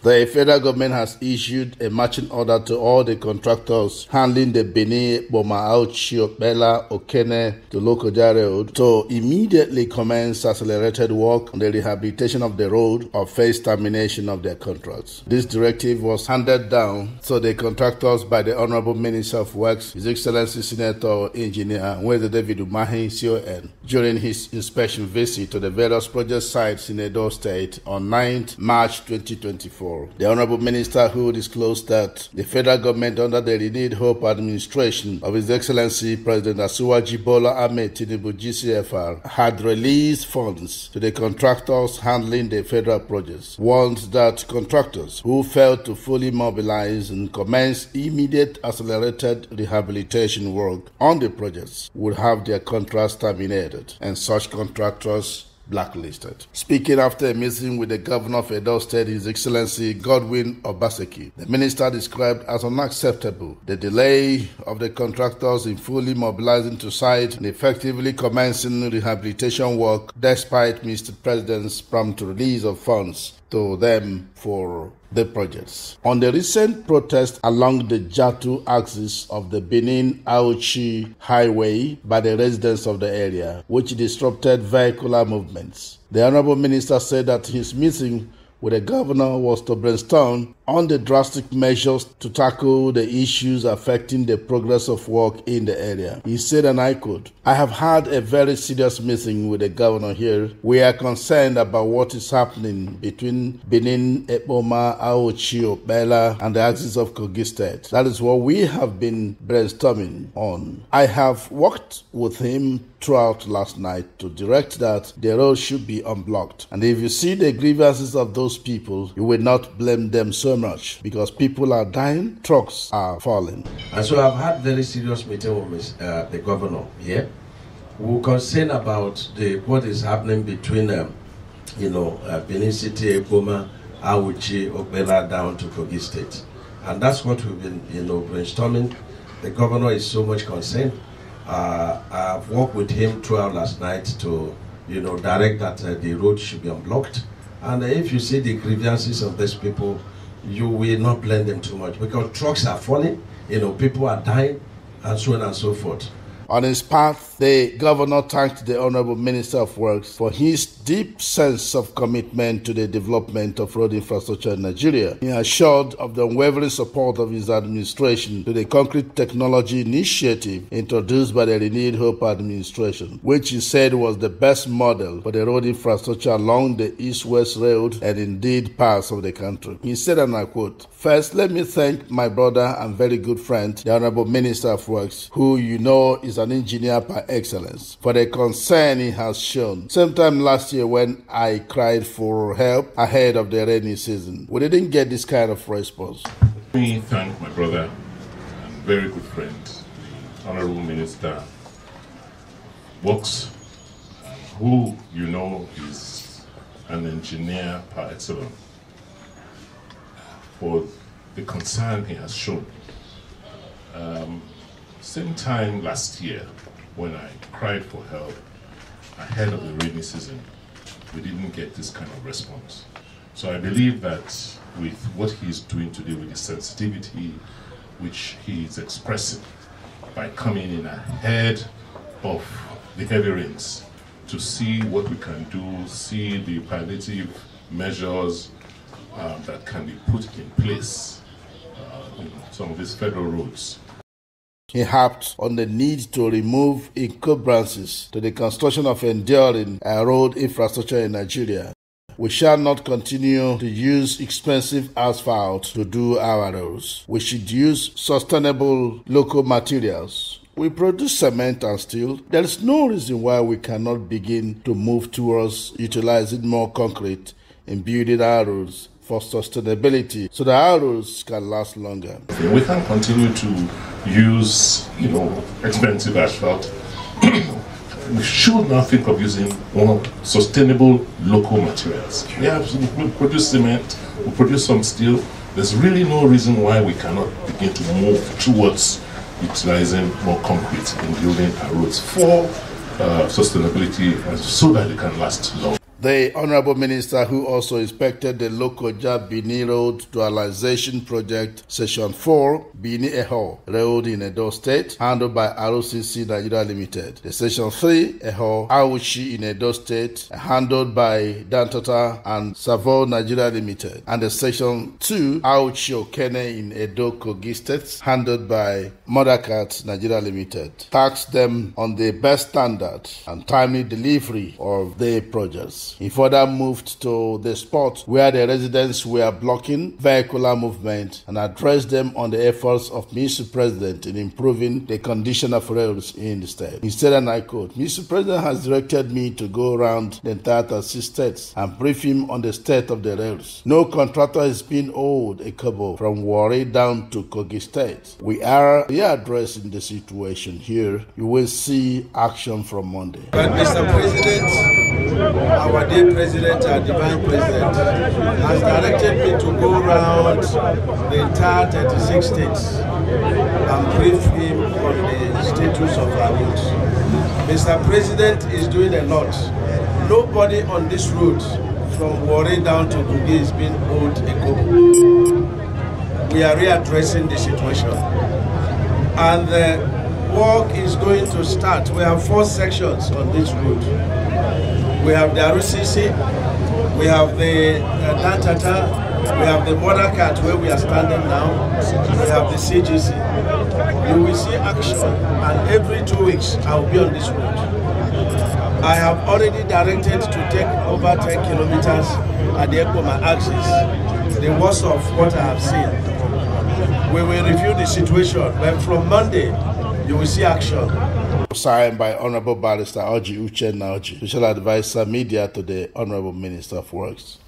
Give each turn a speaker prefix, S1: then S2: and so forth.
S1: The federal government has issued a marching order to all the contractors handling the Benin-Boma-Auchi-Okpela-Okene to Lokoja Road to immediately commence accelerated work on the rehabilitation of the road or face termination of their contracts. This directive was handed down to the contractors by the Honorable Minister of Works, His Excellency Senator Engineer Nweze Umahi, CON, during his inspection visit to the various project sites in Edo State on 9th March 2024. The Honorable Minister, who disclosed that the federal government under the renewed hope administration of His Excellency President Asiwaju Bola Ahmed Tinubu GCFR had released funds to the contractors handling the federal projects, warned that contractors who failed to fully mobilize and commence immediate accelerated rehabilitation work on the projects would have their contracts terminated and such contractors blacklisted. Speaking after a meeting with the governor of Edo State, His Excellency Godwin Obaseki, the minister described as unacceptable the delay of the contractors in fully mobilizing to site and effectively commencing rehabilitation work despite Mr. President's prompt release of funds to them for the projects. On the recent protest along the Jatu axis of the Benin-Auchi highway by the residents of the area, which disrupted vehicular movements, the Honorable Minister said that his meeting with the governor was to brainstorm on the drastic measures to tackle the issues affecting the progress of work in the area. He said, and I quote, "I have had a very serious meeting with the governor here. We are concerned about what is happening between Benin, Boma-Auchi, Okpela, and the axis of Kogi State. That is what we have been brainstorming on. I have worked with him throughout last night to direct that the road should be unblocked. And if you see the grievances of those people, you will not blame them so much because people are dying, trucks are falling."
S2: And so I've had very serious meeting with the governor here. We're concerned about what is happening between Benin City, Boma, Auchi, Okpela down to Kogi State. And that's what we've been brainstorming. The governor is so much concerned. I've worked with him throughout last night to direct that the road should be unblocked. And if you see the grievances of these people, you will not blame them too much because trucks are falling, people are dying, and so on and so forth.
S1: On his part, the governor thanked the Honorable Minister of Works for his deep sense of commitment to the development of road infrastructure in Nigeria. He assured of the unwavering support of his administration to the concrete technology initiative introduced by the renewed hope administration, which he said was the best model for the road infrastructure along the east-west road and indeed parts of the country. He said, and I quote, "First, let me thank my brother and very good friend, the Honorable Minister of Works, who is an engineer by excellence, for the concern he has shown. Sometime last year when I cried for help ahead of the rainy season, we didn't get this kind of response."
S3: Let me thank my brother and very good friend, the Honorable Minister of Works, who is an engineer par excellence, for the concern he has shown. Same time last year, when I cried for help ahead of the rainy season, we didn't get this kind of response. So I believe that with what he's doing today, with the sensitivity which he is expressing by coming in ahead of the heavy rains to see what we can do, see the palliative measures that can be put in place on some of these federal roads.
S1: He harped on the need to remove encumbrances to the construction of enduring road infrastructure in Nigeria. We shall not continue to use expensive asphalt to do our roads. We should use sustainable local materials. We produce cement and steel. There is no reason why we cannot begin to move towards utilizing more concrete in building our roads for sustainability so that our roads can last longer.
S3: We can't continue to use, expensive asphalt. We should now think of using more sustainable local materials. We produce cement, we produce some steel. There's really no reason why we cannot begin to move towards utilizing more concrete in building our roads for sustainability so that they can last long.
S1: The Honorable Minister, who also inspected the Lokoja Bini Road Dualization Project, Section 4, Bini Eho Road in Edo State, handled by ROCC Nigeria Limited. The Section 3, Eho Awuchi in Edo State, handled by Dantata and Savo Nigeria Limited. And the Section 2, Awuchi Okene in Edo Kogi State, handled by Modakat Nigeria Limited. Taxed them on the best standard and timely delivery of the projects. He further moved to the spot where the residents were blocking vehicular movement and addressed them on the efforts of Mr. President in improving the condition of roads in the state. He said, and I quote, "Mr. President has directed me to go around the entire 36 states and brief him on the state of the roads. No contractor is being owed a kobo from Warri down to Kogi State. We are readdressing the situation here. You will see action from Monday."
S2: But Mr. President, our dear President, our divine President, has directed me to go around the entire 36 states and brief him on the status of our roads. Mr. President is doing a lot. Nobody on this route from Warri down to Kogi is being owed a kobo. We are readdressing the situation. And the work is going to start. We have 4 sections on this route. We have the RCC, we have the Dantata, we have the Modakat where we are standing now, we have the CGC. You will see action, and every 2 weeks I will be on this road. I have already directed to take over 10 kilometers at the Ekoma axis, the worst of what I have seen. We will review the situation, but from Monday you will see action.
S1: Signed by Honorable Barrister Oji Uchenna Oji, Special Advisor Media to the Honorable Minister of Works.